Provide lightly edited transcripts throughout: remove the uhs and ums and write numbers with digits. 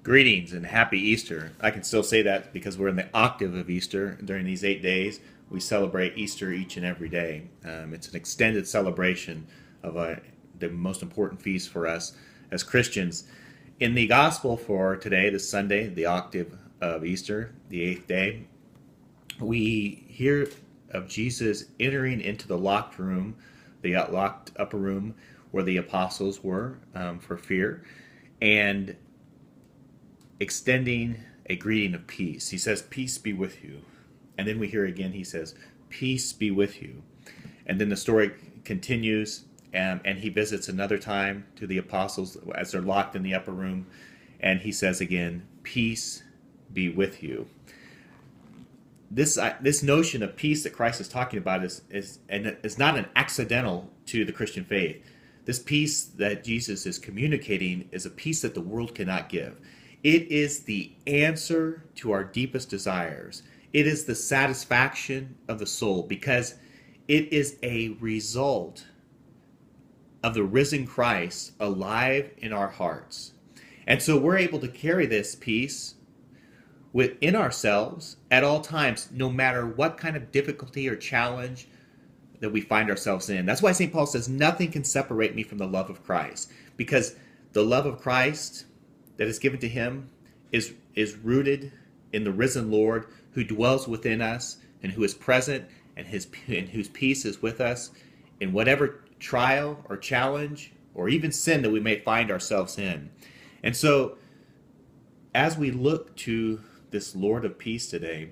Greetings and happy Easter. I can still say that because we're in the octave of Easter. During these 8 days, we celebrate Easter each and every day. It's an extended celebration of the most important feast for us as Christians. In the gospel for today, this Sunday, the octave of Easter, the eighth day, we hear of Jesus entering into the locked room, the locked upper room where the apostles were for fear, and extending a greeting of peace. He says, "Peace be with you." And then we hear again, he says, "Peace be with you." And then the story continues, and he visits another time to the apostles as they're locked in the upper room. And he says again, "Peace be with you." This notion of peace that Christ is talking about is not an accidental to the Christian faith. This peace that Jesus is communicating is a peace that the world cannot give. It is the answer to our deepest desires. It is the satisfaction of the soul because it is a result of the risen Christ alive in our hearts. And so we're able to carry this peace within ourselves at all times, no matter what kind of difficulty or challenge that we find ourselves in. That's why St. Paul says, "Nothing can separate me from the love of Christ," because the love of Christ that is given to him is rooted in the risen Lord who dwells within us and who is present and whose peace is with us in whatever trial or challenge or even sin that we may find ourselves in. And so as we look to this Lord of peace today,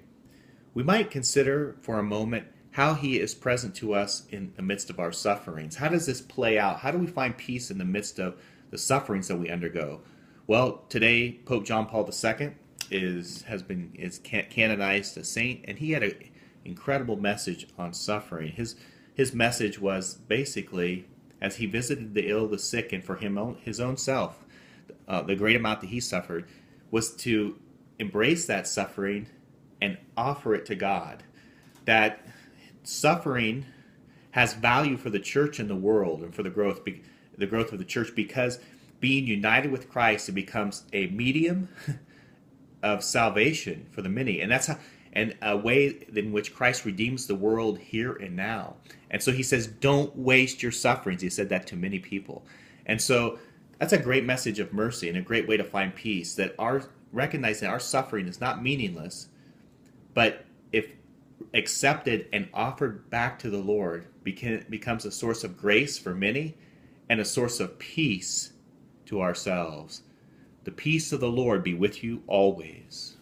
we might consider for a moment how he is present to us in the midst of our sufferings. How does this play out? How do we find peace in the midst of the sufferings that we undergo? Well, today Pope John Paul II is canonized a saint, and he had an incredible message on suffering. His message was basically, as he visited the ill, the sick, and for his own self, the great amount that he suffered, was to embrace that suffering and offer it to God. That suffering has value for the church and the world and for the growth of the church, because being united with Christ, it becomes a medium of salvation for the many, and that's how, and a way in which Christ redeems the world here and now. And so he says, "Don't waste your sufferings." He said that to many people, and so that's a great message of mercy and a great way to find peace. That recognizing our suffering is not meaningless, but if accepted and offered back to the Lord, becomes a source of grace for many and a source of peace to ourselves. The peace of the Lord be with you always.